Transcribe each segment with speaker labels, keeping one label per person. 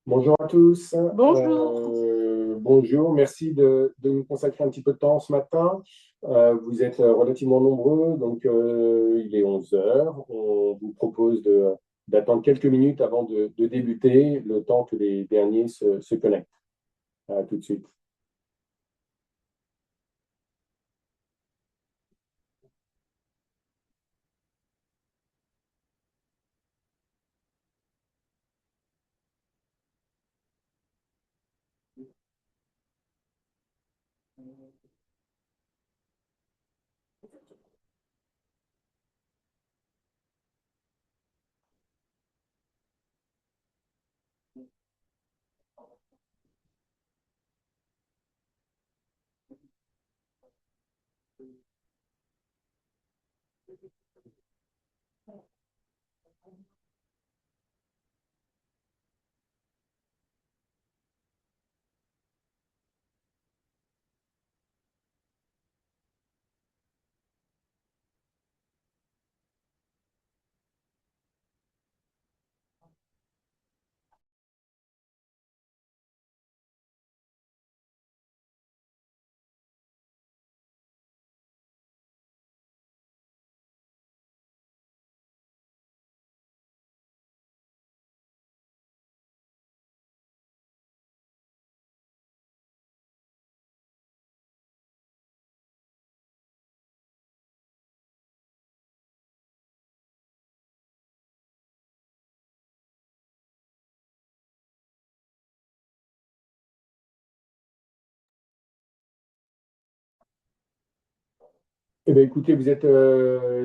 Speaker 1: Bonjour à tous.
Speaker 2: Bonjour.
Speaker 1: Bonjour, merci de nous consacrer un petit peu de temps ce matin. Vous êtes relativement nombreux, donc il est 11 heures. On vous propose d'attendre quelques minutes avant de débuter, le temps que les derniers se connectent. À tout de suite. Eh bien, écoutez, vous êtes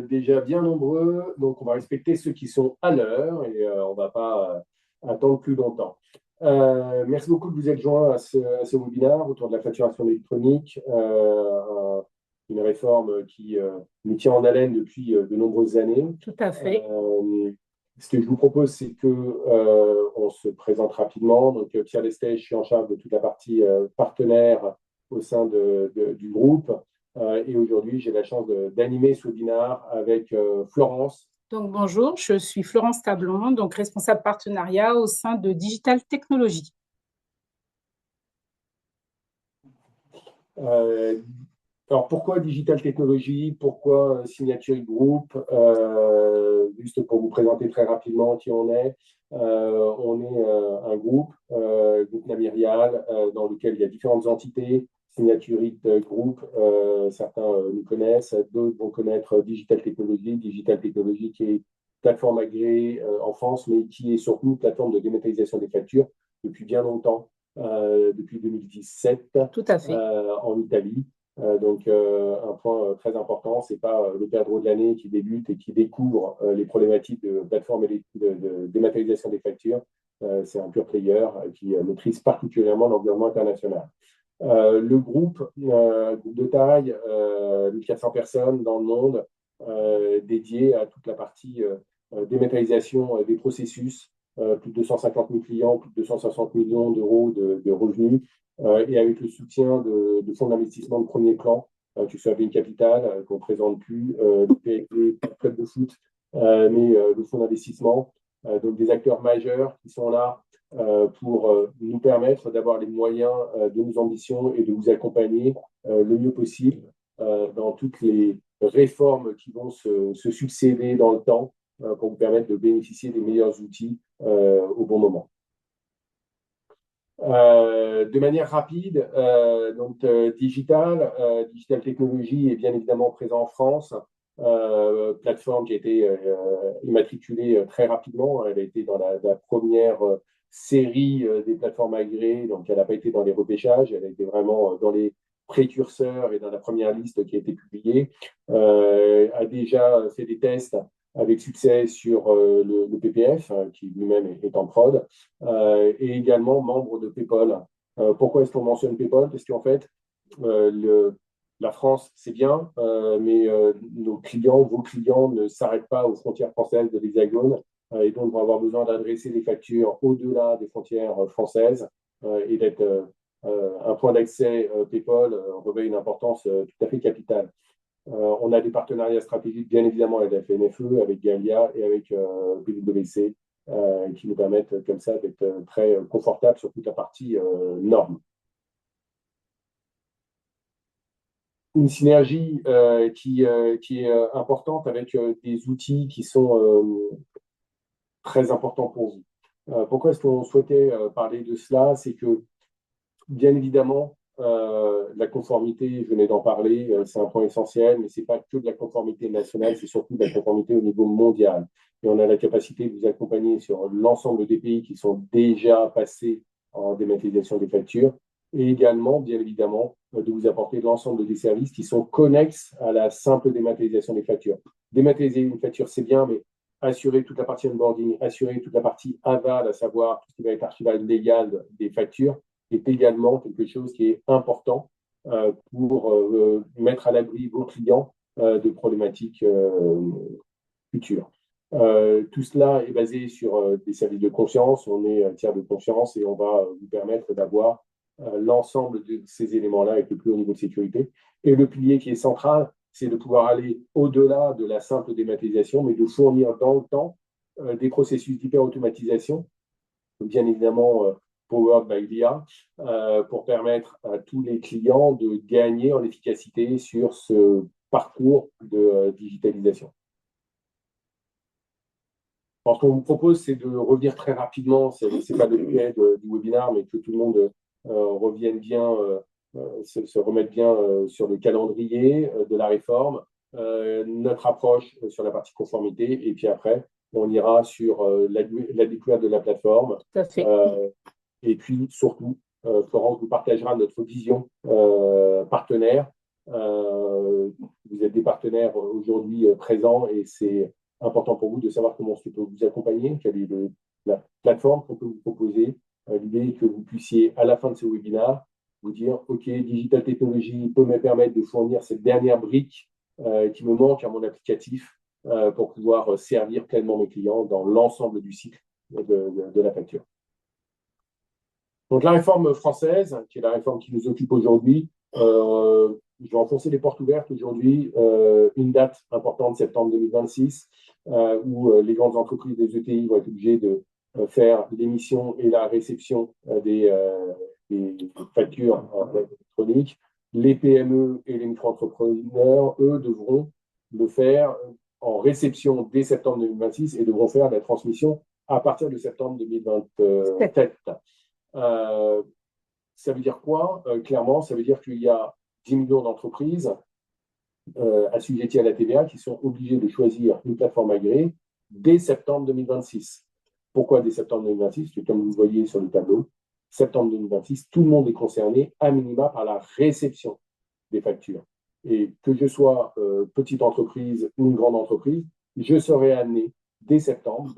Speaker 1: déjà bien nombreux, donc on va respecter ceux qui sont à l'heure et on ne va pas attendre plus longtemps. Merci beaucoup de vous être joints à ce webinaire autour de la facturation électronique, une réforme qui nous tient en haleine depuis de nombreuses années.
Speaker 2: Tout à fait.
Speaker 1: Ce que je vous propose, c'est que on se présente rapidement. Donc, Pierre Lestège, je suis en charge de toute la partie partenaire au sein du groupe. Et aujourd'hui, j'ai la chance d'animer ce webinaire avec Florence.
Speaker 2: Donc, bonjour, je suis Florence Tablon, donc responsable partenariat au sein de Digital Technologies.
Speaker 1: Euh, alors, pourquoi Digital Technologies? Pourquoi Signature Group? Juste pour vous présenter très rapidement qui on est. On est un groupe Namirial, dans lequel il y a différentes entités. Signature Group, certains nous connaissent, d'autres vont connaître Digital Technologies. Digital Technologies qui est plateforme agréée en France, mais qui est surtout plateforme de dématérialisation des factures depuis bien longtemps, depuis 2017
Speaker 2: Tout à fait.
Speaker 1: en Italie. Un point très important, c'est pas le perdreau de l'année qui débute et qui découvre les problématiques de plateforme et de dématérialisation des factures. C'est un pur player qui maîtrise particulièrement l'environnement international. Groupe de taille, 1400 personnes dans le monde, dédié à toute la partie dématérialisation des processus, plus de 250 000 clients, plus de 260 millions d'euros de revenus, et avec le soutien de fonds d'investissement de premier plan, que ce soit Bain Capital, qu'on ne présente plus, le PFD, pas le club de foot, mais le fonds d'investissement, donc des acteurs majeurs qui sont là pour nous permettre d'avoir les moyens de nos ambitions et de vous accompagner le mieux possible dans toutes les réformes qui vont se succéder dans le temps pour vous permettre de bénéficier des meilleurs outils au bon moment. De manière rapide, Digital Technologies est bien évidemment présent en France. Plateforme qui a été immatriculée très rapidement. Elle a été dans la première série des plateformes agréées, donc elle n'a pas été dans les repêchages, elle a été vraiment dans les précurseurs et dans la première liste qui a été publiée. A déjà fait des tests avec succès sur le PPF, qui lui-même est en prod, et également membre de PayPal. Pourquoi est-ce qu'on mentionne PayPal? Parce qu'en fait, la France, c'est bien, mais nos clients, vos clients ne s'arrêtent pas aux frontières françaises de l'Hexagone, et donc vont avoir besoin d'adresser des factures au-delà des frontières françaises, et d'être un point d'accès PayPal revêt une importance tout à fait capitale. On a des partenariats stratégiques, bien évidemment, avec la FNFE, avec Galia et avec PwC, qui nous permettent comme ça d'être très confortables sur toute la partie normes. Une synergie qui est importante avec des outils qui sont très importants pour vous. Pourquoi est-ce qu'on souhaitait parler de cela? C'est que, bien évidemment, la conformité, je venais d'en parler, c'est un point essentiel, mais ce n'est pas que de la conformité nationale, c'est surtout de la conformité au niveau mondial. Et on a la capacité de vous accompagner sur l'ensemble des pays qui sont déjà passés en dématérialisation des factures, et également, bien évidemment, de vous apporter l'ensemble des services qui sont connexes à la simple dématérialisation des factures. Dématérialiser une facture, c'est bien, mais assurer toute la partie onboarding, assurer toute la partie aval, à savoir tout ce qui va être archivage légal des factures, est également quelque chose qui est important pour mettre à l'abri vos clients de problématiques futures. Tout cela est basé sur des services de confiance. On est un tiers de confiance et on va vous permettre d'avoir l'ensemble de ces éléments-là avec le plus haut niveau de sécurité. Et le pilier qui est central, c'est de pouvoir aller au-delà de la simple dématérialisation, mais de fournir dans le temps des processus d'hyper-automatisation, bien évidemment powered by l'IA, pour permettre à tous les clients de gagner en efficacité sur ce parcours de digitalisation. Alors, ce qu'on vous propose, c'est de revenir très rapidement, ce n'est pas le sujet du webinaire, mais que tout le monde revienne bien, se remette bien sur le calendrier de la réforme, notre approche sur la partie conformité, et puis après, on ira sur la découverte de la plateforme.
Speaker 2: Tout à fait.
Speaker 1: Et puis, surtout, Florence vous partagera notre vision partenaire. Vous êtes des partenaires aujourd'hui présents et c'est important pour vous de savoir comment on peut vous accompagner, quelle est la plateforme qu'on peut vous proposer. L'idée est que vous puissiez, à la fin de ce webinaire, vous dire, OK, Digital Technologies peut me permettre de fournir cette dernière brique qui me manque à mon applicatif pour pouvoir servir pleinement mes clients dans l'ensemble du cycle de la facture. Donc, la réforme française, qui est la réforme qui nous occupe aujourd'hui, je vais enfoncer les portes ouvertes aujourd'hui, une date importante, septembre 2026, où les grandes entreprises des ETI vont être obligées de faire l'émission et la réception des factures électroniques. Les PME et les micro-entrepreneurs, eux, devront le faire en réception dès septembre 2026 et devront faire la transmission à partir de septembre 2027. Ça veut dire quoi? Clairement, ça veut dire qu'il y a 10 millions d'entreprises assujetties à la TVA qui sont obligées de choisir une plateforme agréée dès septembre 2026. Pourquoi dès septembre 2026? Parce que comme vous le voyez sur le tableau, septembre 2026, tout le monde est concerné à minima par la réception des factures. Et que je sois petite entreprise ou une grande entreprise, je serai amené dès septembre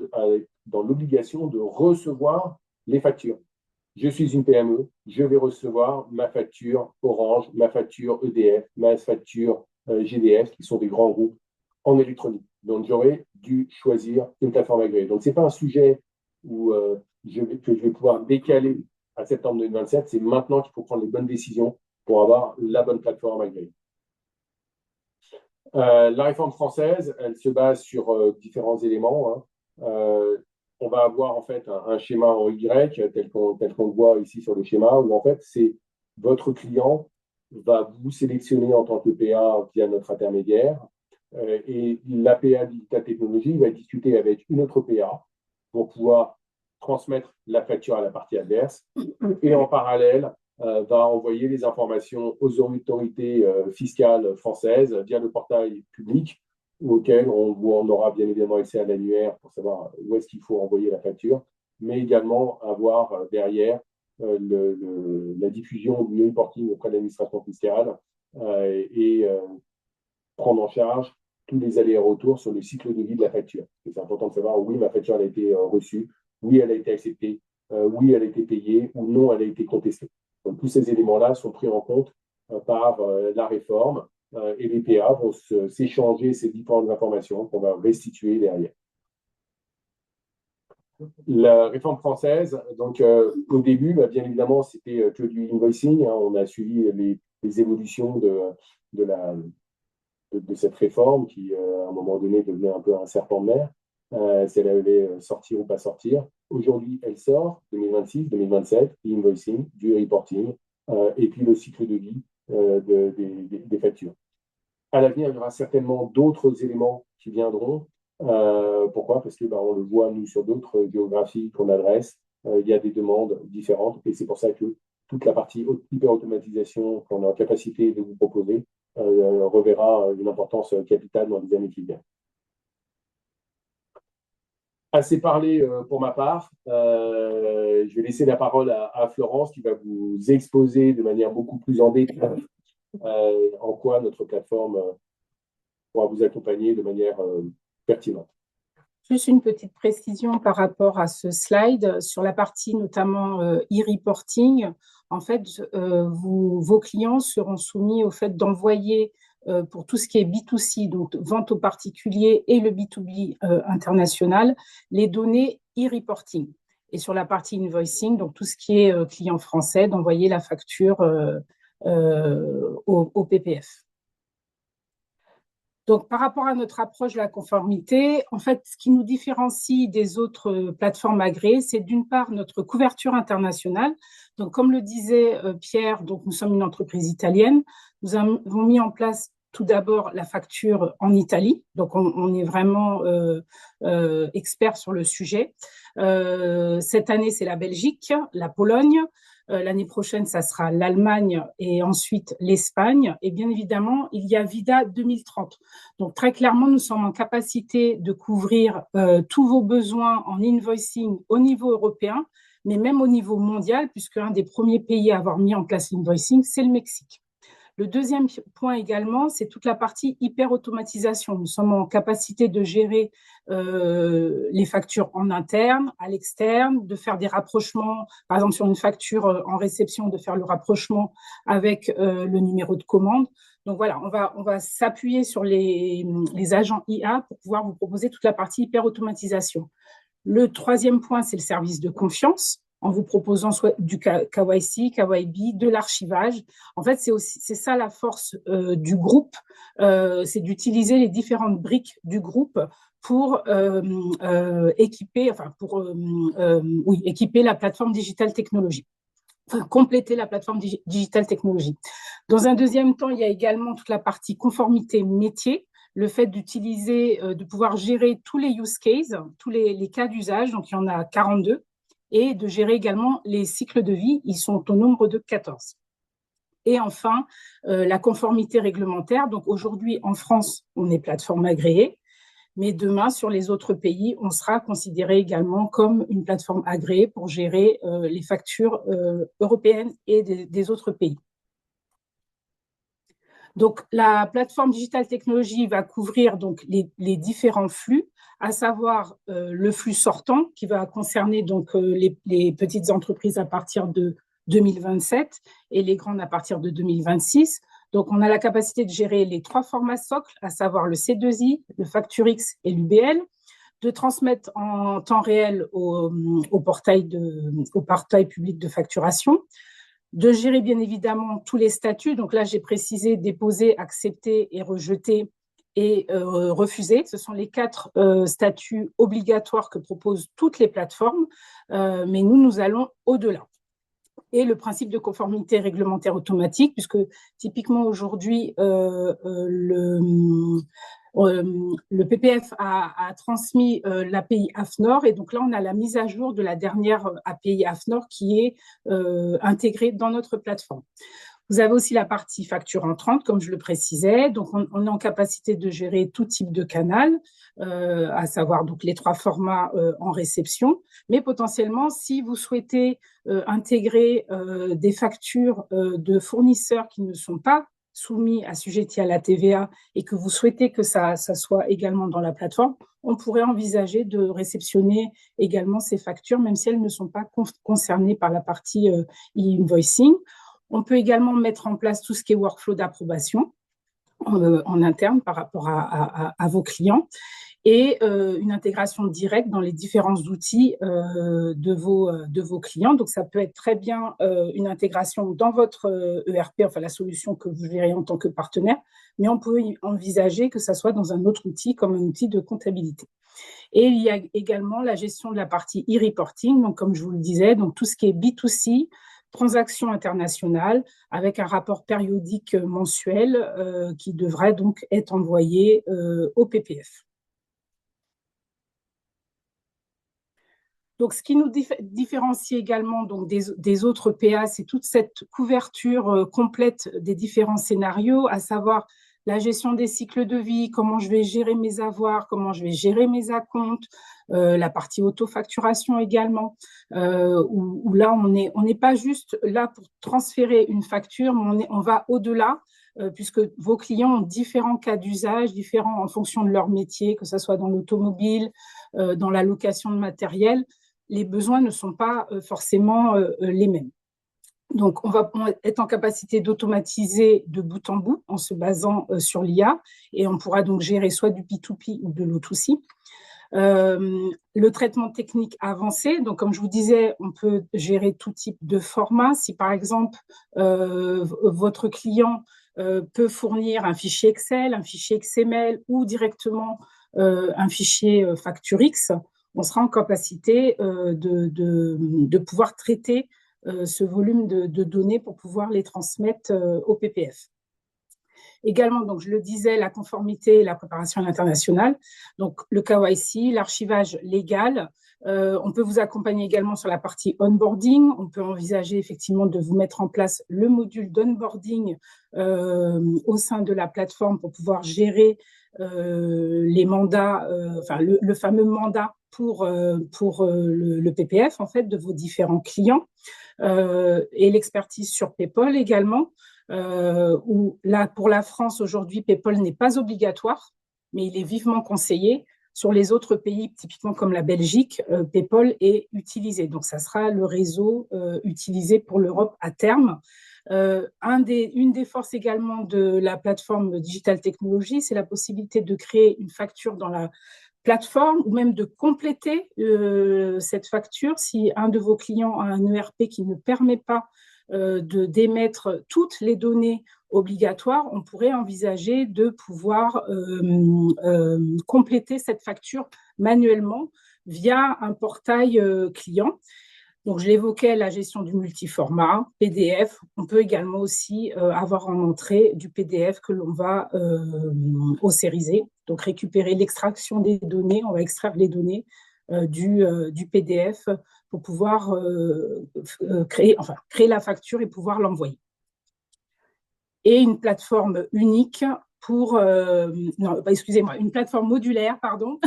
Speaker 1: dans l'obligation de recevoir les factures. Je suis une PME, je vais recevoir ma facture Orange, ma facture EDF, ma facture GDF, qui sont des grands groupes en électronique. Donc, j'aurais dû choisir une plateforme agréée. Donc, ce n'est pas un sujet que je vais pouvoir décaler à septembre 2027. C'est maintenant qu'il faut prendre les bonnes décisions pour avoir la bonne plateforme agréée. La réforme française, elle se base sur différents éléments. On va avoir en fait un schéma en Y tel qu'on le voit ici sur le schéma, où en fait c'est votre client va vous sélectionner en tant que PA via notre intermédiaire et la PA Digital Technologies va discuter avec une autre PA pour pouvoir transmettre la facture à la partie adverse et en parallèle va envoyer les informations aux autorités fiscales françaises via le portail public auquel on aura bien évidemment accès à l'annuaire pour savoir où est-ce qu'il faut envoyer la facture, mais également avoir derrière la diffusion du reporting auprès de l'administration fiscale et prendre en charge tous les allers-retours sur le cycle de vie de la facture. C'est important de savoir, oui, ma facture elle a été reçue, oui, elle a été acceptée, oui, elle a été payée, ou non, elle a été contestée. Donc, tous ces éléments-là sont pris en compte par la réforme et les PA vont s'échanger ces différentes informations qu'on va restituer derrière. La réforme française, donc au début, bien évidemment, c'était que du invoicing. On a suivi les évolutions de cette réforme qui, à un moment donné, devenait un peu un serpent de mer. si elle allait sortir ou pas sortir. Aujourd'hui, elle sort, 2026, 2027, e-invoicing, du reporting, et puis le cycle de vie des factures. À l'avenir, il y aura certainement d'autres éléments qui viendront. Pourquoi? Parce que on le voit, nous, sur d'autres géographies qu'on adresse, il y a des demandes différentes. Et c'est pour ça que toute la partie hyper-automatisation qu'on est en capacité de vous proposer reverra une importance capitale dans les années qui viennent. Assez parlé pour ma part. Je vais laisser la parole à Florence qui va vous exposer de manière beaucoup plus en détail en quoi notre plateforme pourra vous accompagner de manière pertinente.
Speaker 2: Juste une petite précision par rapport à ce slide sur la partie notamment e-reporting. En fait, vos clients seront soumis au fait d'envoyer pour tout ce qui est B2C, donc vente aux particuliers et le B2B international, les données e-reporting. Et sur la partie invoicing, donc tout ce qui est client français, d'envoyer la facture au PPF. Donc, par rapport à notre approche de la conformité, en fait, ce qui nous différencie des autres plateformes agréées, c'est d'une part notre couverture internationale. Donc, comme le disait Pierre, donc nous sommes une entreprise italienne. Nous avons mis en place tout d'abord la facture en Italie. Donc, on est vraiment expert sur le sujet. Cette année, c'est la Belgique, la Pologne. L'année prochaine, ça sera l'Allemagne et ensuite l'Espagne. Et bien évidemment, il y a VIDA 2030. Donc, très clairement, nous sommes en capacité de couvrir tous vos besoins en invoicing au niveau européen, mais même au niveau mondial, puisque un des premiers pays à avoir mis en place l'invoicing, c'est le Mexique. Le deuxième point également, c'est toute la partie hyper-automatisation. Nous sommes en capacité de gérer les factures en interne, à l'externe, de faire des rapprochements, par exemple sur une facture en réception, de faire le rapprochement avec le numéro de commande. Donc voilà, on va s'appuyer sur les agents IA pour pouvoir vous proposer toute la partie hyper-automatisation. Le troisième point, c'est le service de confiance, en vous proposant soit du KYC, KYB, de l'archivage. En fait, c'est ça la force du groupe, c'est d'utiliser les différentes briques du groupe pour équiper la plateforme Digital Technology. Enfin, compléter la plateforme Digital Technology. Dans un deuxième temps, il y a également toute la partie conformité métier, le fait d'utiliser, de pouvoir gérer tous les use cases, tous les cas d'usage, donc il y en a 42, et de gérer également les cycles de vie, ils sont au nombre de 14. Et enfin, la conformité réglementaire. Donc aujourd'hui, en France, on est plateforme agréée, mais demain, sur les autres pays, on sera considéré également comme une plateforme agréée pour gérer les factures européennes et des autres pays. Donc, la plateforme Digital Technology va couvrir donc les différents flux, à savoir le flux sortant qui va concerner donc les petites entreprises à partir de 2027 et les grandes à partir de 2026. Donc, on a la capacité de gérer les trois formats socles, à savoir le C2I, le FactureX et l'UBL, de transmettre en temps réel au portail public de facturation, de gérer bien évidemment tous les statuts. Donc là, j'ai précisé déposer, accepter et rejeter et refuser. Ce sont les 4 statuts obligatoires que proposent toutes les plateformes, mais nous allons au-delà. Et le principe de conformité réglementaire automatique, puisque typiquement aujourd'hui, le PPF a transmis l'API AFNOR, et donc là, on a la mise à jour de la dernière API AFNOR qui est intégrée dans notre plateforme. Vous avez aussi la partie facture entrante, comme je le précisais. Donc, on est en capacité de gérer tout type de canal, à savoir donc les 3 formats en réception. Mais potentiellement, si vous souhaitez intégrer des factures de fournisseurs qui ne sont pas soumis, assujettis à la TVA, et que vous souhaitez que ça soit également dans la plateforme, on pourrait envisager de réceptionner également ces factures, même si elles ne sont pas concernées par la partie e-invoicing. On peut également mettre en place tout ce qui est workflow d'approbation en interne par rapport à vos clients. et une intégration directe dans les différents outils de vos clients. Donc, ça peut être très bien une intégration dans votre ERP, enfin la solution que vous gérez en tant que partenaire, mais on peut envisager que ça soit dans un autre outil comme un outil de comptabilité. Et il y a également la gestion de la partie e-reporting, donc comme je vous le disais, donc tout ce qui est B2C, transactions internationales, avec un rapport périodique mensuel qui devrait donc être envoyé au PPF. Donc, ce qui nous différencie également donc, des autres PA, c'est toute cette couverture complète des différents scénarios, à savoir la gestion des cycles de vie, comment je vais gérer mes avoirs, comment je vais gérer mes acomptes, la partie autofacturation également, où là, on n'est pas juste là pour transférer une facture, mais on va au-delà, puisque vos clients ont différents cas d'usage, différents en fonction de leur métier, que ce soit dans l'automobile, dans la location de matériel. Les besoins ne sont pas forcément les mêmes. Donc, on va être en capacité d'automatiser de bout en bout en se basant sur l'IA et on pourra donc gérer soit du P2P ou de l'O2C. Le traitement technique avancé, donc comme je vous disais, on peut gérer tout type de format. Si par exemple, votre client peut fournir un fichier Excel, un fichier XML ou directement un fichier FactureX, on sera en capacité de pouvoir traiter ce volume de données pour pouvoir les transmettre au PPF. Également, donc, je le disais, la conformité et la préparation à l'international. Donc, le KYC, l'archivage légal. On peut vous accompagner également sur la partie onboarding. On peut envisager effectivement de vous mettre en place le module d'onboarding au sein de la plateforme pour pouvoir gérer les mandats, enfin le fameux mandat pour le PPF en fait de vos différents clients et l'expertise sur PayPal également. Où là, pour la France, aujourd'hui, PayPal n'est pas obligatoire, mais il est vivement conseillé. Sur les autres pays, typiquement comme la Belgique, PayPal est utilisé. Donc, ça sera le réseau utilisé pour l'Europe à terme. Une des forces également de la plateforme Digital Technologies, c'est la possibilité de créer une facture dans la plateforme ou même de compléter cette facture si un de vos clients a un ERP qui ne permet pas d'émettre toutes les données obligatoires, on pourrait envisager de pouvoir compléter cette facture manuellement via un portail client. Donc, je l'évoquais, la gestion du multiformat, PDF. On peut également aussi avoir en entrée du PDF que l'on va océriser. Donc, récupérer l'extraction des données, on va extraire les données du PDF pour pouvoir créer la facture et pouvoir l'envoyer. Et une plateforme unique une plateforme modulaire, pardon,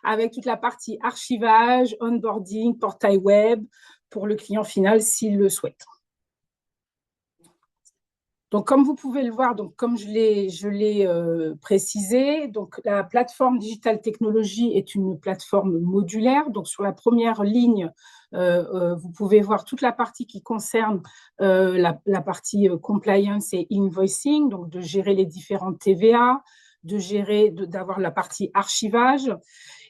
Speaker 2: avec toute la partie archivage, onboarding, portail web pour le client final s'il le souhaite. Donc, comme vous pouvez le voir, donc comme je l'ai précisé, donc la plateforme Digital Technologies est une plateforme modulaire. Donc, sur la première ligne, vous pouvez voir toute la partie qui concerne la partie compliance et invoicing, donc de gérer les différentes TVA, d'avoir la partie archivage.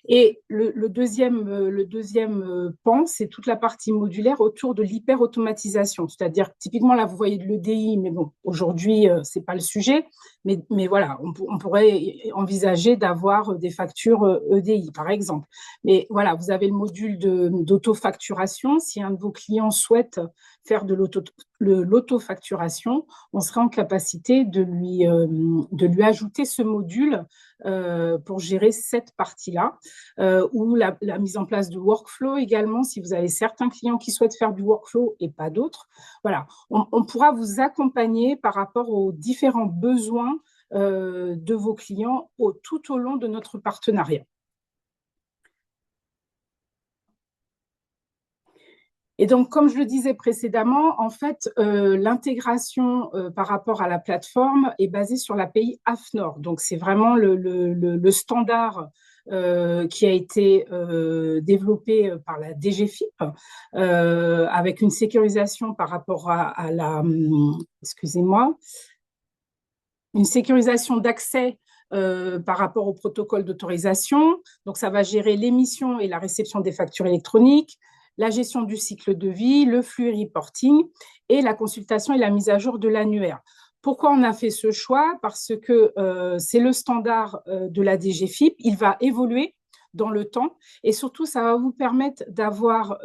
Speaker 2: Et le deuxième pan, c'est toute la partie modulaire autour de l'hyper-automatisation. C'est-à-dire, typiquement, là, vous voyez de l'EDI, mais bon, aujourd'hui, ce n'est pas le sujet. Mais voilà, on pourrait envisager d'avoir des factures EDI, par exemple. Mais voilà, vous avez le module d'autofacturation. Si un de vos clients souhaite faire de l'autofacturation, on sera en capacité de lui ajouter ce module pour gérer cette partie-là, ou la mise en place de workflow également, si vous avez certains clients qui souhaitent faire du workflow et pas d'autres. Voilà, on pourra vous accompagner par rapport aux différents besoins de vos clients tout au long de notre partenariat. Et donc, comme je le disais précédemment, en fait, l'intégration par rapport à la plateforme est basée sur l'API AFNOR. Donc, c'est vraiment le standard qui a été développé par la DGFiP avec une sécurisation par rapport à la, excusez-moi, une sécurisation d'accès par rapport au protocole d'autorisation. Donc, ça va gérer l'émission et la réception des factures électroniques, la gestion du cycle de vie, le flux reporting et la consultation et la mise à jour de l'annuaire. Pourquoi on a fait ce choix? Parce que c'est le standard de la DGFiP, il va évoluer dans le temps et surtout ça va vous permettre d'avoir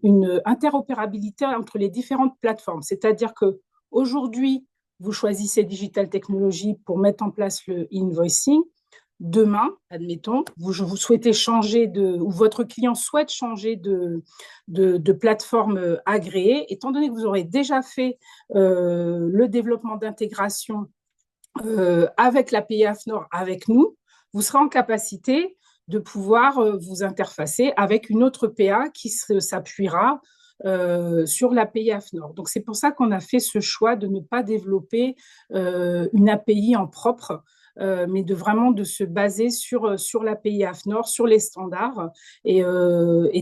Speaker 2: une interopérabilité entre les différentes plateformes. C'est-à-dire que aujourd'hui, vous choisissez Digital Technologies pour mettre en place le invoicing. Demain, admettons, vous souhaitez changer ou votre client souhaite changer de plateforme agréée, étant donné que vous aurez déjà fait le développement d'intégration avec l'API AFNOR, avec nous, vous serez en capacité de pouvoir vous interfacer avec une autre PA qui s'appuiera sur l'API AFNOR. Donc, c'est pour ça qu'on a fait ce choix de ne pas développer une API en propre, mais de se baser sur l'API AFNOR, sur les standards. Et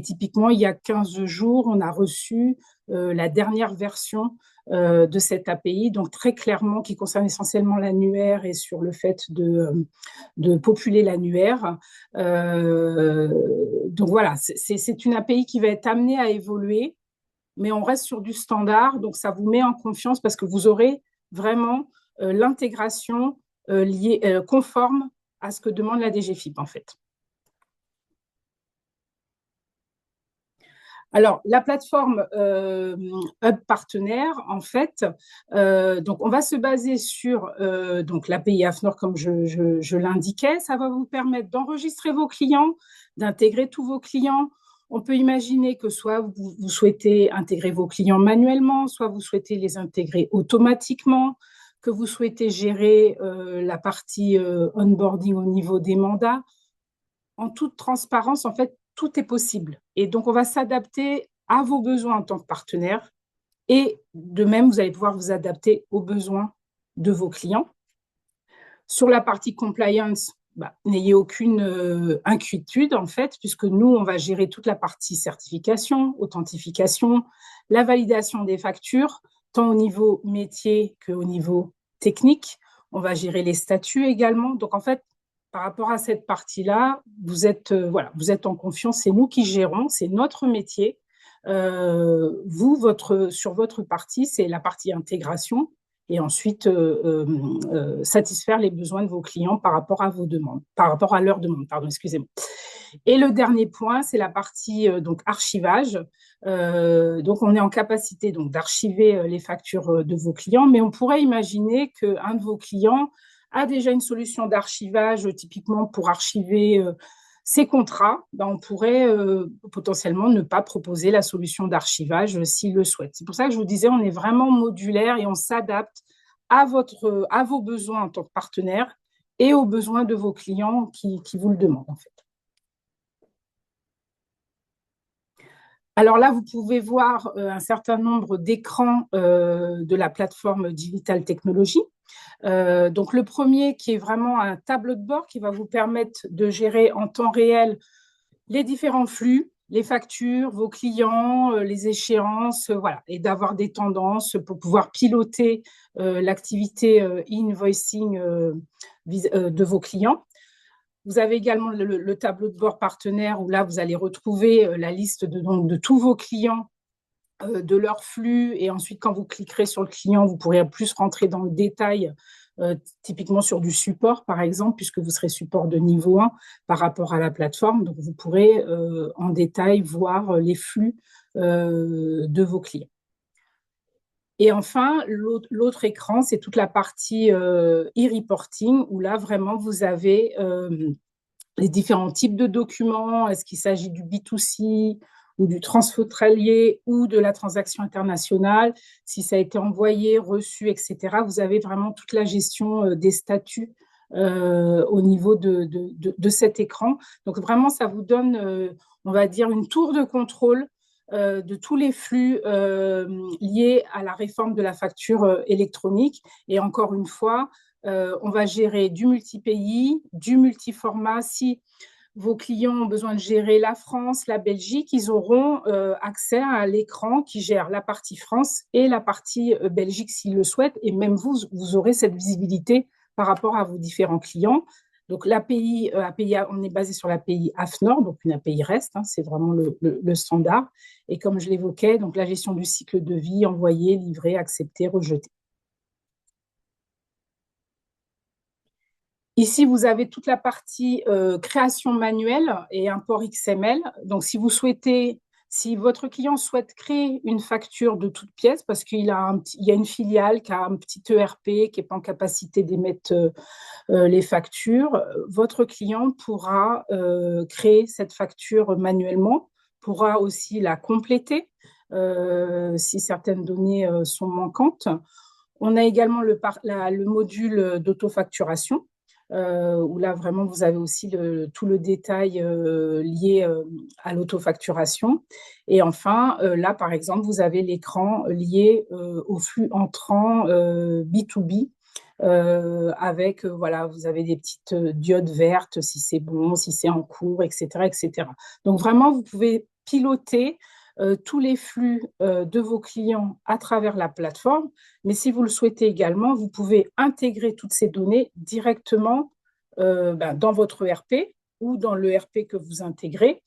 Speaker 2: typiquement, il y a 15 jours, on a reçu la dernière version de cette API, donc très clairement qui concerne essentiellement l'annuaire et sur le fait de populer l'annuaire. Donc voilà, c'est une API qui va être amenée à évoluer, mais on reste sur du standard, donc ça vous met en confiance parce que vous aurez vraiment l'intégration conforme à ce que demande la DGFiP en fait. Alors, la plateforme Hub Partenaire, en fait, donc on va se baser sur donc l'API AFNOR, comme je l'indiquais. Ça va vous permettre d'enregistrer vos clients, d'intégrer tous vos clients. On peut imaginer que soit vous souhaitez intégrer vos clients manuellement, soit vous souhaitez les intégrer automatiquement, que vous souhaitez gérer la partie onboarding au niveau des mandats. En toute transparence, en fait, tout est possible. Et donc, on va s'adapter à vos besoins en tant que partenaire. Et de même, vous allez pouvoir vous adapter aux besoins de vos clients. Sur la partie compliance, n'ayez aucune inquiétude, en fait, puisque nous, on va gérer toute la partie certification, authentification, la validation des factures, tant au niveau métier qu'au niveau technique. On va gérer les statuts également. Donc, en fait, par rapport à cette partie-là, vous êtes en confiance, c'est nous qui gérons, c'est notre métier. Sur votre partie, c'est la partie intégration et ensuite satisfaire les besoins de vos clients par rapport à vos demandes, par rapport à leurs demandes, pardon, excusez-moi. Et le dernier point, c'est la partie donc archivage. Donc, on est en capacité donc d'archiver les factures de vos clients, mais on pourrait imaginer qu'un de vos clients a déjà une solution d'archivage, typiquement pour archiver ces contrats, on pourrait potentiellement ne pas proposer la solution d'archivage s'il le souhaite. C'est pour ça que je vous disais, on est vraiment modulaire et on s'adapte à vos besoins en tant que partenaire et aux besoins de vos clients qui vous le demandent, en fait. Alors là, vous pouvez voir un certain nombre d'écrans de la plateforme Digital Technologies. Donc, le premier qui est vraiment un tableau de bord qui va vous permettre de gérer en temps réel les différents flux, les factures, vos clients, les échéances, voilà, et d'avoir des tendances pour pouvoir piloter l'activité e-invoicing de vos clients. Vous avez également le tableau de bord partenaire où là, vous allez retrouver la liste de tous vos clients, de leur flux. Et ensuite, quand vous cliquerez sur le client, vous pourrez plus rentrer dans le détail, typiquement sur du support, par exemple, puisque vous serez support de niveau 1 par rapport à la plateforme. Donc, vous pourrez en détail voir les flux de vos clients. Et enfin, l'autre écran, c'est toute la partie e-reporting, où là, vraiment, vous avez les différents types de documents. Est-ce qu'il s'agit du B2C ou du transfrontalier ou de la transaction internationale, si ça a été envoyé, reçu, etc. Vous avez vraiment toute la gestion des statuts au niveau de cet écran. Donc, vraiment, ça vous donne, on va dire, une tour de contrôle de tous les flux liés à la réforme de la facture électronique. Et encore une fois, on va gérer du multi-pays, du multi-format. Si vos clients ont besoin de gérer la France, la Belgique, ils auront accès à l'écran qui gère la partie France et la partie Belgique s'ils le souhaitent. Et même vous aurez cette visibilité par rapport à vos différents clients. Donc, l'API, on est basé sur l'API AFNOR, donc une API REST, hein, c'est vraiment le standard. Et comme je l'évoquais, donc la gestion du cycle de vie, envoyer, livrer, accepter, rejeter. Ici, vous avez toute la partie création manuelle et import XML. Donc, si votre client souhaite créer une facture de toute pièce, parce qu'il y a une filiale qui a un petit ERP qui n'est pas en capacité d'émettre les factures, votre client pourra créer cette facture manuellement, pourra aussi la compléter si certaines données sont manquantes. On a également le module d'autofacturation, où là, vraiment, vous avez aussi tout le détail lié à l'autofacturation. Et enfin, là, par exemple, vous avez l'écran lié au flux entrant B2B. Voilà, vous avez des petites diodes vertes, si c'est bon, si c'est en cours, etc., etc. Donc, vraiment, vous pouvez piloter tous les flux de vos clients à travers la plateforme. Mais si vous le souhaitez également, vous pouvez intégrer toutes ces données directement dans votre ERP ou dans l'ERP que vous intégrez,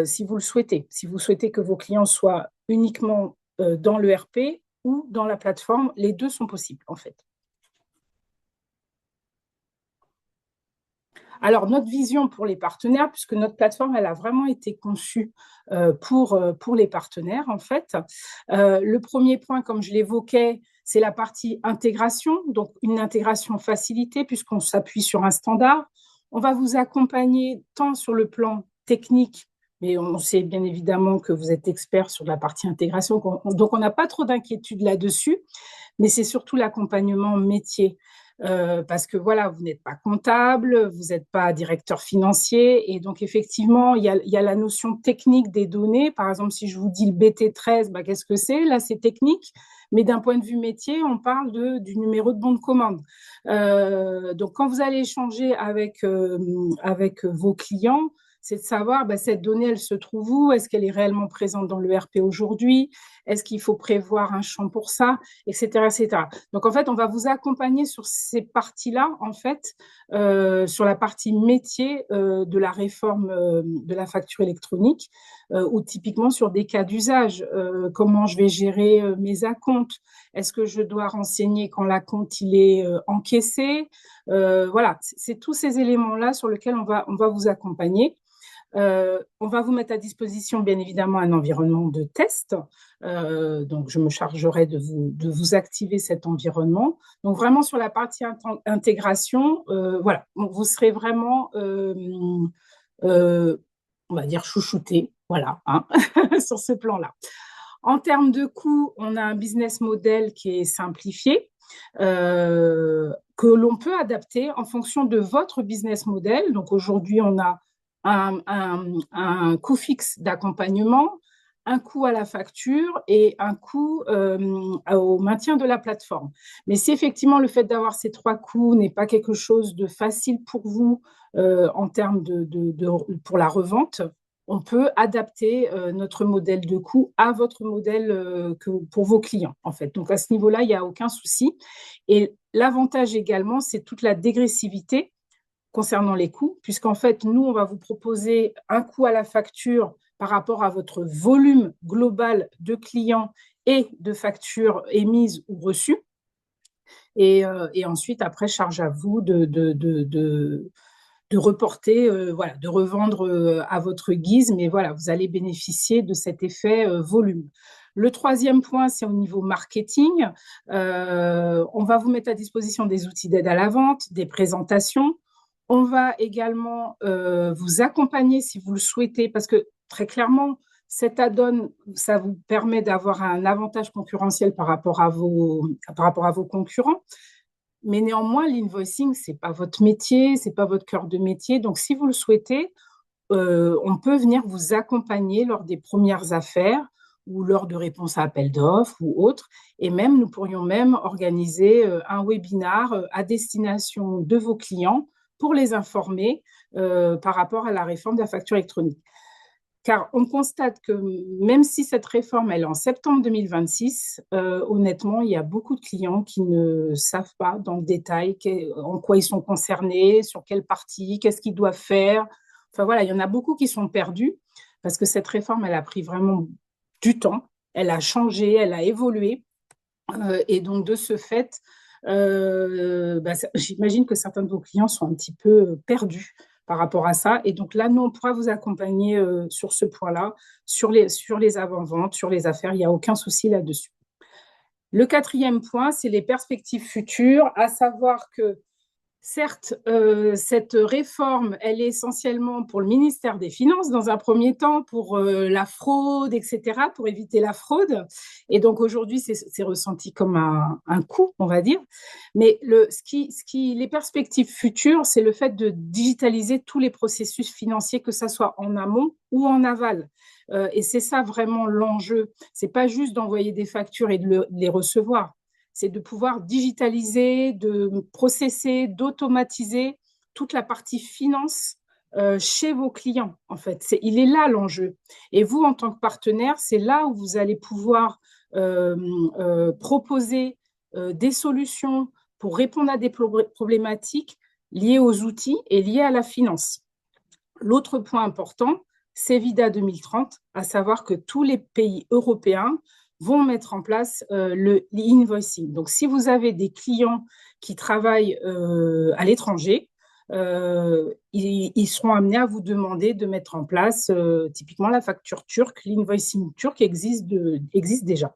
Speaker 2: si vous le souhaitez. Si vous souhaitez que vos clients soient uniquement dans l'ERP ou dans la plateforme, les deux sont possibles en fait. Alors, notre vision pour les partenaires, puisque notre plateforme, elle a vraiment été conçue pour les partenaires, en fait. Le premier point, comme je l'évoquais, c'est la partie intégration, donc une intégration facilitée, puisqu'on s'appuie sur un standard. On va vous accompagner tant sur le plan technique, mais on sait bien évidemment que vous êtes expert sur la partie intégration, donc on n'a pas trop d'inquiétude là-dessus, mais c'est surtout l'accompagnement métier. Parce que voilà, vous n'êtes pas comptable, vous n'êtes pas directeur financier, et donc effectivement, il y a la notion technique des données. Par exemple, si je vous dis le BT13, qu'est-ce que c'est? Là, c'est technique, mais d'un point de vue métier, on parle du numéro de bon de commande. Donc, quand vous allez échanger avec vos clients, c'est de savoir, cette donnée, elle se trouve où? Est-ce qu'elle est réellement présente dans l'ERP aujourd'hui? Est-ce qu'il faut prévoir un champ pour ça? Etc., etc. Donc, en fait, on va vous accompagner sur ces parties-là, en fait, sur la partie métier de la réforme de la facture électronique, ou typiquement sur des cas d'usage. Comment je vais gérer mes acomptes? Est-ce que je dois renseigner quand l'acompte il est encaissé? Voilà, c'est tous ces éléments-là sur lesquels on va vous accompagner. On va vous mettre à disposition, bien évidemment, un environnement de test. Donc, je me chargerai de vous activer cet environnement. Donc, vraiment, sur la partie intégration, voilà, vous serez vraiment, on va dire, chouchouté, voilà, hein, sur ce plan-là. En termes de coûts, on a un business model qui est simplifié, que l'on peut adapter en fonction de votre business model. Donc, aujourd'hui, on a un coût fixe d'accompagnement, un coût à la facture et un coût au maintien de la plateforme. Mais si effectivement le fait d'avoir ces trois coûts n'est pas quelque chose de facile pour vous en termes pour la revente, on peut adapter notre modèle de coût à votre modèle pour vos clients, en fait. Donc, à ce niveau-là, il n'y a aucun souci. Et l'avantage également, c'est toute la dégressivité concernant les coûts, puisqu'en fait, nous, on va vous proposer un coût à la facture par rapport à votre volume global de clients et de factures émises ou reçues. Et ensuite, après, charge à vous de reporter, voilà, de revendre à votre guise, mais voilà, vous allez bénéficier de cet effet volume. Le troisième point, c'est au niveau marketing. On va vous mettre à disposition des outils d'aide à la vente, des présentations. On va également vous accompagner si vous le souhaitez, parce que très clairement, cet add-on, ça vous permet d'avoir un avantage concurrentiel par rapport à vos concurrents. Mais néanmoins, l'invoicing, ce n'est pas votre métier, ce n'est pas votre cœur de métier. Donc, si vous le souhaitez, on peut venir vous accompagner lors des premières affaires ou lors de réponses à appel d'offres ou autres. Et même, nous pourrions même organiser un webinar à destination de vos clients pour les informer par rapport à la réforme de la facture électronique. car on constate que même si cette réforme elle est en septembre 2026, honnêtement, il y a beaucoup de clients qui ne savent pas dans le détail en quoi ils sont concernés, sur quelle partie, qu'est-ce qu'ils doivent faire. Enfin voilà, il y en a beaucoup qui sont perdus parce que cette réforme, elle a pris vraiment du temps, elle a changé, elle a évolué. Et donc, de ce fait, j'imagine que certains de vos clients sont un petit peu perdus par rapport à ça. Et donc là, nous, on pourra vous accompagner sur ce point-là, sur les avant-ventes, sur les affaires. Il n'y a aucun souci là-dessus. Le quatrième point, c'est les perspectives futures, à savoir que certes, cette réforme, elle est essentiellement pour le ministère des Finances dans un premier temps, pour la fraude, etc., pour éviter la fraude. Et donc aujourd'hui, c'est ressenti comme un coût, on va dire. Mais les perspectives futures, c'est le fait de digitaliser tous les processus financiers, que ça soit en amont ou en aval. Et c'est ça vraiment l'enjeu. C'est pas juste d'envoyer des factures et de les recevoir. C'est de pouvoir digitaliser, de processer, d'automatiser toute la partie finance chez vos clients, en fait. Il est là l'enjeu. Et vous, en tant que partenaire, c'est là où vous allez pouvoir proposer des solutions pour répondre à des problématiques liées aux outils et liées à la finance. L'autre point important, c'est VIDA 2030, à savoir que tous les pays européens vont mettre en place l'e-invoicing. Donc, si vous avez des clients qui travaillent à l'étranger, ils seront amenés à vous demander de mettre en place typiquement la facture turque, l'invoicing turc existe déjà.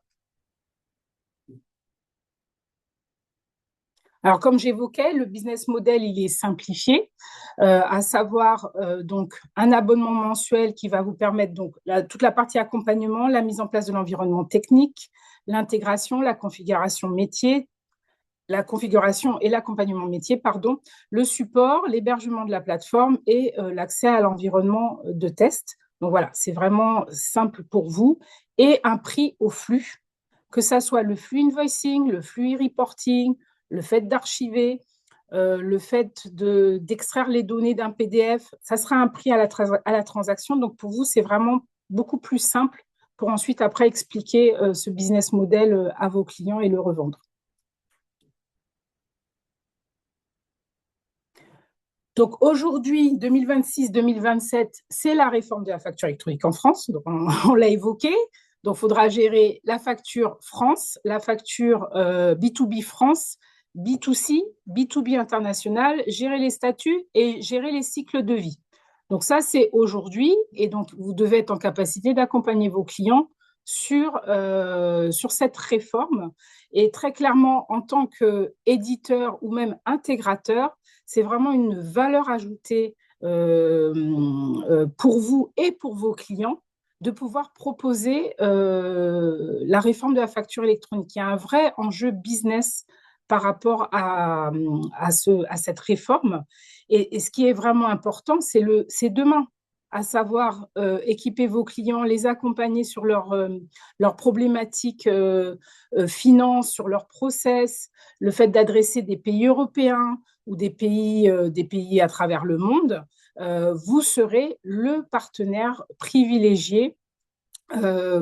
Speaker 2: Alors, comme j'évoquais, le business model, il est simplifié, à savoir donc un abonnement mensuel qui va vous permettre donc toute la partie accompagnement, la mise en place de l'environnement technique, l'intégration, la configuration métier, la configuration et l'accompagnement métier, pardon, le support, l'hébergement de la plateforme et l'accès à l'environnement de test. Donc voilà, c'est vraiment simple pour vous et un prix au flux, que ça soit le flux invoicing, le flux e-reporting, le fait d'archiver, le fait d'extraire les données d'un PDF, ça sera un prix à la transaction. Donc, pour vous, c'est vraiment beaucoup plus simple pour ensuite, après, expliquer ce business model à vos clients et le revendre. Donc, aujourd'hui, 2026-2027, c'est la réforme de la facture électronique en France. Donc, on l'a évoqué. Donc, il faudra gérer la facture France, la facture B2B France, B2C, B2B international, gérer les statuts et gérer les cycles de vie. Donc ça, c'est aujourd'hui. Et donc, vous devez être en capacité d'accompagner vos clients sur cette réforme. Et très clairement, en tant qu'éditeur ou même intégrateur, c'est vraiment une valeur ajoutée pour vous et pour vos clients de pouvoir proposer la réforme de la facture électronique. Il y a un vrai enjeu business par rapport à cette réforme. Et ce qui est vraiment important, c'est demain, à savoir équiper vos clients, les accompagner sur leurs problématiques finance, sur leurs process, le fait d'adresser des pays européens ou des pays à travers le monde. Vous serez le partenaire privilégié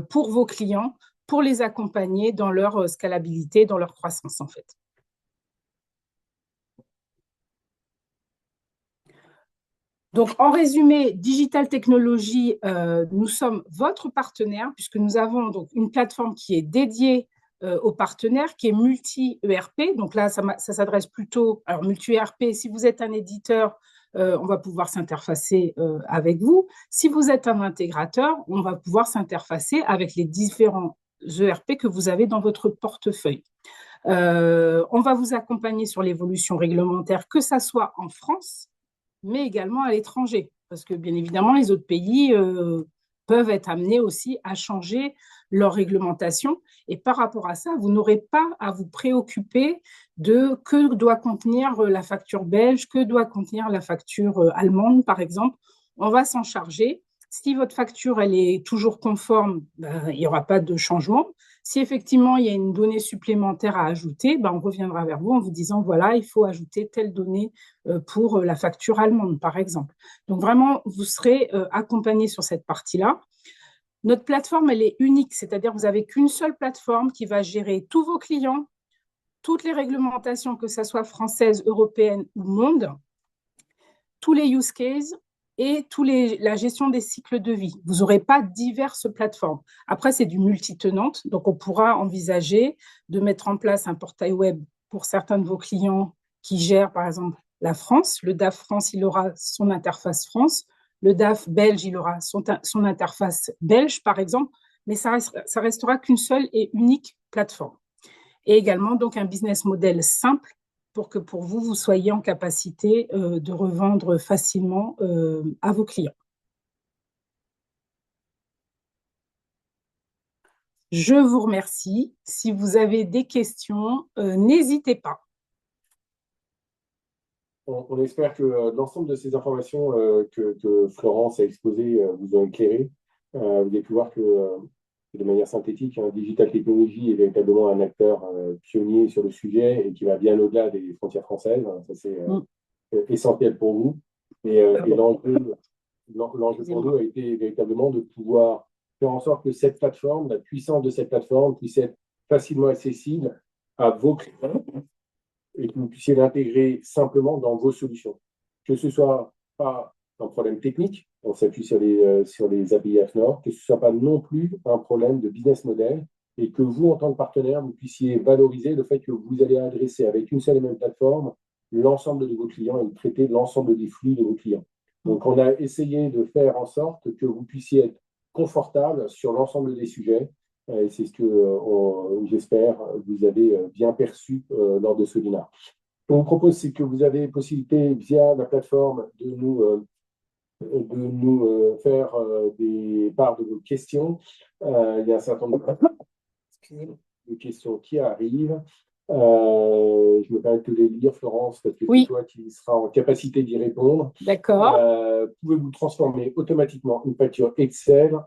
Speaker 2: pour vos clients, pour les accompagner dans leur scalabilité, dans leur croissance en fait. Donc, en résumé, Digital Technologies, nous sommes votre partenaire puisque nous avons donc une plateforme qui est dédiée aux partenaires, qui est multi-ERP. Donc là, ça s'adresse plutôt… Alors, multi-ERP, si vous êtes un éditeur, on va pouvoir s'interfacer avec vous. Si vous êtes un intégrateur, on va pouvoir s'interfacer avec les différents ERP que vous avez dans votre portefeuille. On va vous accompagner sur l'évolution réglementaire, que ça soit en France, mais également à l'étranger, parce que bien évidemment, les autres pays peuvent être amenés aussi à changer leur réglementation. Et par rapport à ça, vous n'aurez pas à vous préoccuper de que doit contenir la facture belge, que doit contenir la facture allemande, par exemple. On va s'en charger. Si votre facture elle est toujours conforme, ben, il n'y aura pas de changement. Si effectivement il y a une donnée supplémentaire à ajouter, ben, on reviendra vers vous en vous disant voilà, il faut ajouter telle donnée pour la facture allemande, par exemple. Donc vraiment, vous serez accompagné sur cette partie-là. Notre plateforme, elle est unique, c'est-à-dire que vous n'avez qu'une seule plateforme qui va gérer tous vos clients, toutes les réglementations, que ce soit françaises, européennes ou monde, tous les use cases et la gestion des cycles de vie. Vous n'aurez pas diverses plateformes. Après, c'est du multi-tenante, donc on pourra envisager de mettre en place un portail web pour certains de vos clients qui gèrent, par exemple, la France. Le DAF France, il aura son interface France. Le DAF belge, il aura son interface belge, par exemple, mais ça restera qu'une seule et unique plateforme. Et également, donc, un business model simple pour que pour vous, vous soyez en capacité de revendre facilement à vos clients. Je vous remercie. Si vous avez des questions, n'hésitez pas.
Speaker 1: On espère que l'ensemble de ces informations que Florence a exposées vous ont éclairé. Vous avez pu voir que, de manière synthétique, Digital Technology est véritablement un acteur pionnier sur le sujet et qui va bien au-delà des frontières françaises. Ça, c'est essentiel pour vous. Et l'enjeu pour nous a été véritablement de pouvoir faire en sorte que cette plateforme, la puissance de cette plateforme, puisse être facilement accessible à vos clients et que vous puissiez l'intégrer simplement dans vos solutions. Que ce ne soit pas un problème technique, on s'appuie sur les API AFNOR, que ce ne soit pas non plus un problème de business model et que vous, en tant que partenaire, vous puissiez valoriser le fait que vous allez adresser avec une seule et même plateforme l'ensemble de vos clients et traiter l'ensemble des flux de vos clients. Donc, on a essayé de faire en sorte que vous puissiez être confortable sur l'ensemble des sujets. Et c'est ce que j'espère vous avez bien perçu lors de ce webinaire. Ce qu'on vous propose, c'est que vous avez possibilité via la plateforme de nous faire des parts de vos questions. Il y a un certain nombre de questions qui arrivent. Je me permets de les lire, Florence, parce que c'est toi qui seras en capacité d'y répondre.
Speaker 2: D'accord.
Speaker 1: Pouvez-vous transformer automatiquement une facture Excel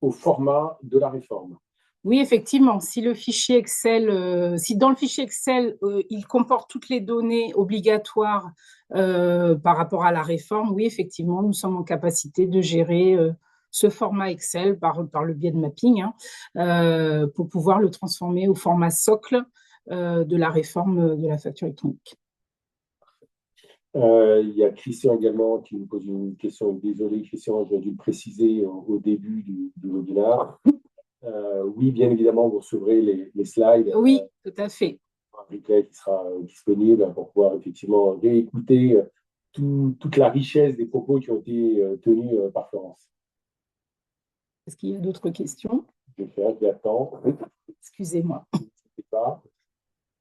Speaker 1: au format de la réforme?
Speaker 2: Oui, effectivement, si le fichier Excel, si dans le fichier Excel, il comporte toutes les données obligatoires par rapport à la réforme, oui, effectivement, nous sommes en capacité de gérer ce format Excel par le biais de mapping pour pouvoir le transformer au format socle de la réforme de la facture électronique.
Speaker 1: Il y a Christian également qui nous pose une question. Désolé, Christian, j'ai dû le préciser au début du webinaire. Oui, bien évidemment, vous recevrez les slides.
Speaker 2: Oui, tout à fait.
Speaker 1: Un replay qui sera disponible pour pouvoir effectivement réécouter toute la richesse des propos qui ont été tenus par Florence.
Speaker 2: Est-ce qu'il y a d'autres questions?
Speaker 1: J'attends.
Speaker 2: Excusez-moi.
Speaker 1: Pas.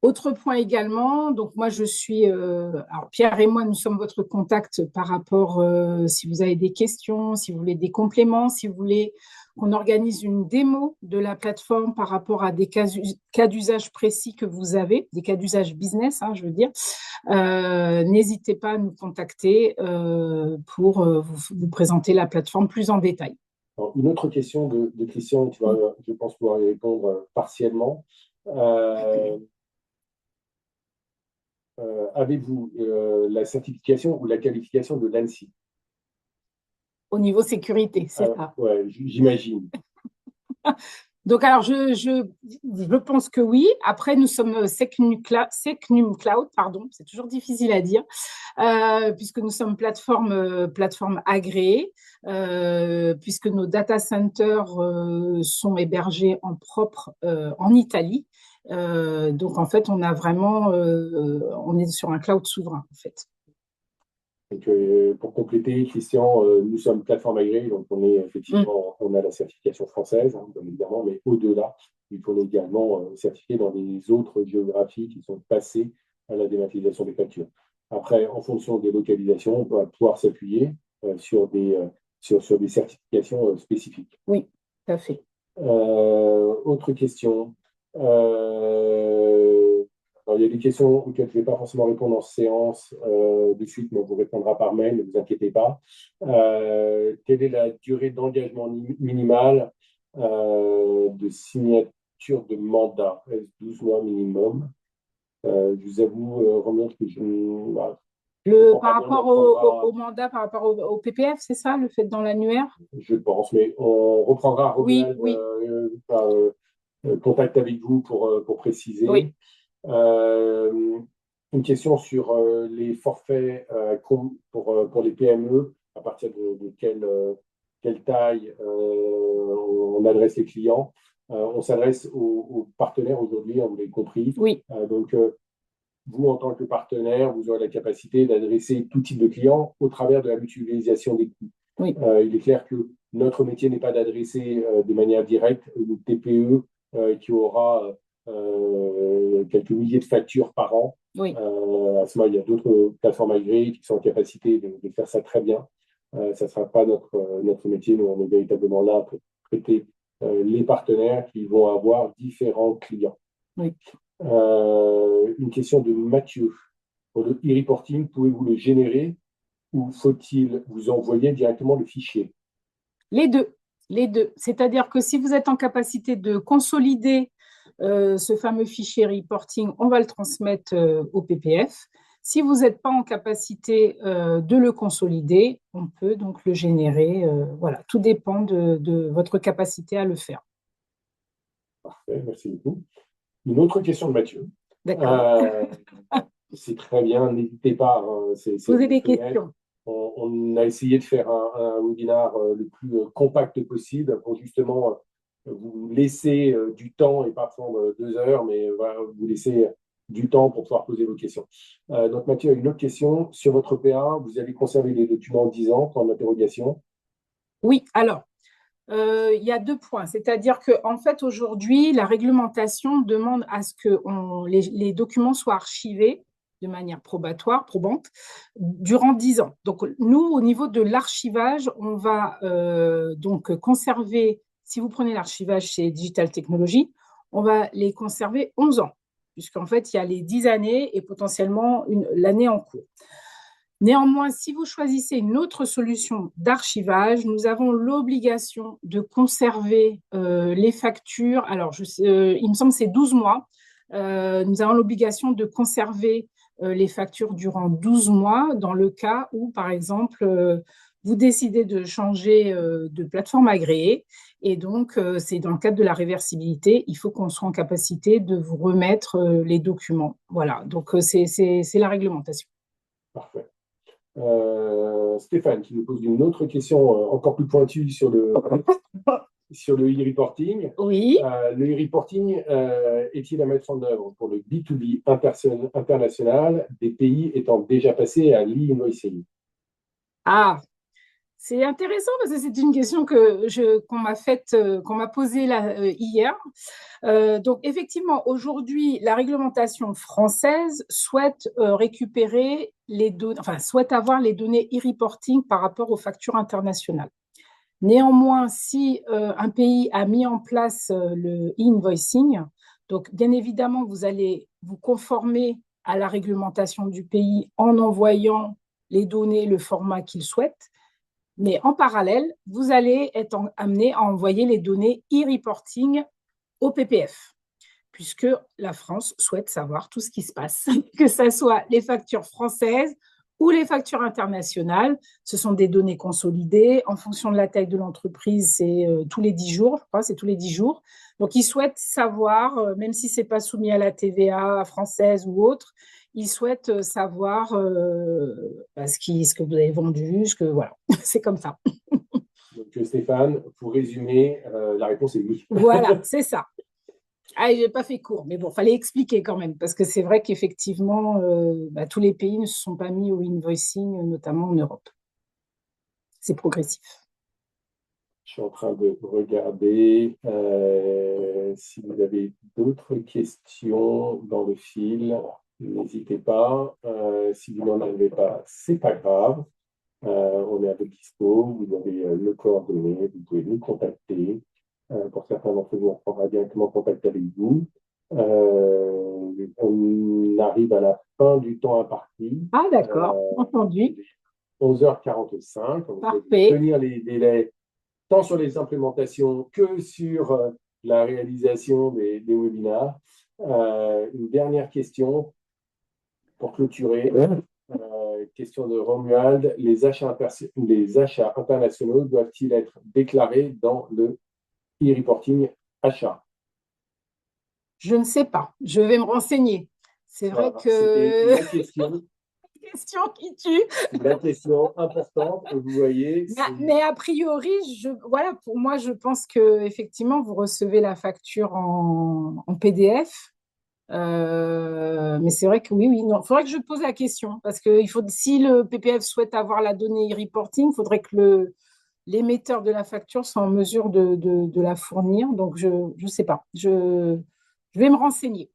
Speaker 2: Autre point également, donc moi je suis, alors Pierre et moi nous sommes votre contact par rapport si vous avez des questions, si vous voulez des compléments, si vous voulez qu'on organise une démo de la plateforme par rapport à des cas d'usage précis que vous avez, des cas d'usage business, je veux dire, n'hésitez pas à nous contacter pour vous présenter la plateforme plus en détail.
Speaker 1: Alors, une autre question de Christian, tu vas, je pense, pouvoir y répondre partiellement. Avez-vous la certification ou la qualification de l'ANSSI?
Speaker 2: Au niveau sécurité, c'est ça.
Speaker 1: Ouais, j'imagine.
Speaker 2: Donc, alors, je pense que oui. Après, nous sommes Secnum Cloud, pardon, c'est toujours difficile à dire, puisque nous sommes plateforme agréée, puisque nos data centers sont hébergés en propre en Italie. Donc, en fait, on est sur un cloud souverain, en fait.
Speaker 1: Donc, pour compléter, Christian, nous sommes plateforme agréée, donc on est effectivement, on a la certification française, bien évidemment, mais au-delà, il faut également certifier dans les autres géographies qui sont passées à la dématérialisation des factures. Après, en fonction des localisations, on va pouvoir s'appuyer sur des certifications spécifiques.
Speaker 2: Oui, tout à fait.
Speaker 1: Autre question. Alors, il y a des questions auxquelles je ne vais pas forcément répondre en séance de suite, mais on vous répondra par mail, ne vous inquiétez pas. Quelle est la durée d'engagement minimale de signature de mandat? Est-ce 12 mois minimum? Je vous avoue, Romain, que je ne comprends
Speaker 2: Par
Speaker 1: pas bien
Speaker 2: rapport
Speaker 1: notre programme.
Speaker 2: au mandat, par rapport au PPF, c'est ça, le fait dans l'annuaire?
Speaker 1: Je pense, mais on reprendra
Speaker 2: Oui,
Speaker 1: Romuald
Speaker 2: oui,
Speaker 1: contact avec vous pour
Speaker 2: oui.
Speaker 1: préciser. Euh, une question sur les forfaits pour les PME, à partir de quelle taille on adresse les clients. On s'adresse aux partenaires aujourd'hui, on l'a compris.
Speaker 2: Oui,
Speaker 1: Donc, vous, en tant que partenaire, vous aurez la capacité d'adresser tout type de clients au travers de la mutualisation des coûts.
Speaker 2: oui,
Speaker 1: Il est clair que notre métier n'est pas d'adresser de manière directe une TPE qui aura quelques milliers de factures par an.
Speaker 2: oui.
Speaker 1: À ce moment, il y a d'autres plateformes agréées qui sont en capacité de faire ça très bien. Ça ne sera pas notre métier. Nous, on est véritablement là pour traiter les partenaires qui vont avoir différents clients.
Speaker 2: Oui.
Speaker 1: Une question de Mathieu. Pour le e-reporting, pouvez-vous le générer ou faut-il vous envoyer directement le fichier?
Speaker 2: Les deux, les deux. C'est-à-dire que si vous êtes en capacité de consolider ce fameux fichier reporting, on va le transmettre au PPF. Si vous n'êtes pas en capacité de le consolider, on peut donc le générer. Voilà, tout dépend de votre capacité à le faire.
Speaker 1: Parfait, merci beaucoup. Une autre question de Mathieu.
Speaker 2: D'accord.
Speaker 1: Euh, c'est très bien, n'hésitez pas, hein, c'est
Speaker 2: Posez des
Speaker 1: habituel.
Speaker 2: questions.
Speaker 1: On a essayé de faire un webinar le plus compact possible pour justement vous laisser du temps et pas prendre 2 heures, mais voilà, vous laisser du temps pour pouvoir poser vos questions. Donc Mathieu a une autre question. Sur votre PA, vous allez conserver les documents 10 ans, point d'interrogation.
Speaker 2: Oui, alors, il y a 2 points. C'est-à-dire qu'en fait, aujourd'hui, la réglementation demande à ce que les documents soient archivés de manière probatoire, probante, durant 10 ans. Donc, nous, au niveau de l'archivage, on va donc conserver, si vous prenez l'archivage chez Digital Technologies, on va les conserver 11 ans, puisqu'en fait, il y a les 10 années et potentiellement l'année en cours. Néanmoins, si vous choisissez une autre solution d'archivage, nous avons l'obligation de conserver les factures. Alors, il me semble que c'est 12 mois. Nous avons l'obligation de conserver les factures durant 12 mois dans le cas où, par exemple, vous décidez de changer de plateforme agréée. Et donc, c'est dans le cadre de la réversibilité, il faut qu'on soit en capacité de vous remettre les documents. Voilà, donc c'est la réglementation.
Speaker 1: Parfait. Stéphane qui nous pose une autre question encore plus pointue sur sur le e-reporting.
Speaker 2: Oui.
Speaker 1: Le e-reporting est-il à mettre en œuvre pour le B2B international des pays étant déjà passés à l'e-invoicing?
Speaker 2: Ah, c'est intéressant parce que c'est une question qu'on m'a posée là, hier. Donc, effectivement, aujourd'hui, la réglementation française souhaite récupérer les données, enfin, souhaite avoir les données e-reporting par rapport aux factures internationales. Néanmoins, si un pays a mis en place le e-invoicing, donc bien évidemment, vous allez vous conformer à la réglementation du pays en envoyant les données, le format qu'il souhaite. Mais en parallèle, vous allez être amené à envoyer les données e-reporting au PPF, puisque la France souhaite savoir tout ce qui se passe, que ce soit les factures françaises ou les factures internationales. Ce sont des données consolidées. En fonction de la taille de l'entreprise, c'est tous les 10 jours, je crois, c'est tous les 10 jours. Donc, ils souhaitent savoir, même si ce n'est pas soumis à la TVA française ou autre, ils souhaitent savoir ce que vous avez vendu, voilà, c'est comme ça.
Speaker 1: Donc, Stéphane, pour résumer, la réponse est oui.
Speaker 2: Voilà, c'est ça. Ah, je n'ai pas fait court, mais bon, il fallait expliquer quand même, parce que c'est vrai qu'effectivement, tous les pays ne se sont pas mis au invoicing, notamment en Europe. C'est progressif.
Speaker 1: Je suis en train de regarder si vous avez d'autres questions dans le fil. N'hésitez pas. Si vous n'en avez pas, c'est pas grave. On est à votre dispo. Vous avez le coordonnées. Vous pouvez nous contacter. Pour certains d'entre vous, on prendra directement contact avec vous. On arrive à la fin du temps imparti.
Speaker 2: Ah, d'accord, entendu.
Speaker 1: 11h45. On va
Speaker 2: Parfait.
Speaker 1: tenir les délais tant sur les implémentations que sur la réalisation des webinars. Une dernière question pour clôturer. Question de Romuald. Les achats internationaux doivent-ils être déclarés dans le e-reporting achat?
Speaker 2: Je ne sais pas. Je vais me renseigner. C'est vrai
Speaker 1: Voilà, c'était
Speaker 2: que
Speaker 1: la question.
Speaker 2: question qui tue.
Speaker 1: La question importante, vous voyez.
Speaker 2: Mais a priori, voilà, pour moi, je pense que effectivement, vous recevez la facture en PDF. Mais c'est vrai que oui, oui, non. Il faudrait que je pose la question parce que si le PPF souhaite avoir la donnée e-reporting, il faudrait que l'émetteur de la facture soit en mesure de la fournir. Donc, je ne sais pas. Je vais me renseigner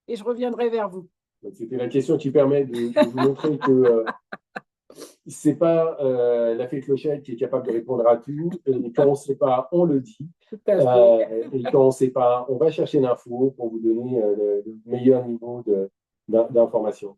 Speaker 2: et je reviendrai vers vous.
Speaker 1: C'était la question qui permet de vous montrer que c'est pas la fée Clochette qui est capable de répondre à tout. Et quand on ne sait pas, on le dit.
Speaker 2: Tout à fait.
Speaker 1: Et quand on ne sait pas, on va chercher l'info pour vous donner le meilleur niveau d'information.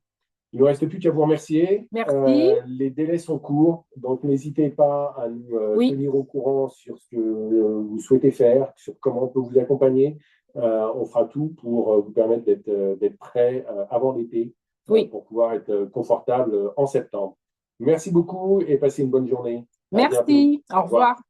Speaker 1: Il ne nous reste plus qu'à vous remercier.
Speaker 2: Merci.
Speaker 1: Les délais sont courts, donc n'hésitez pas à nous
Speaker 2: Oui,
Speaker 1: tenir au courant sur ce que vous souhaitez faire, sur comment on peut vous accompagner. On fera tout pour vous permettre d'être prêt avant l'été
Speaker 2: oui.
Speaker 1: pour pouvoir être confortable en septembre. Merci beaucoup et passez une bonne journée. À bientôt.
Speaker 2: Merci. Au
Speaker 1: Au revoir.
Speaker 2: revoir.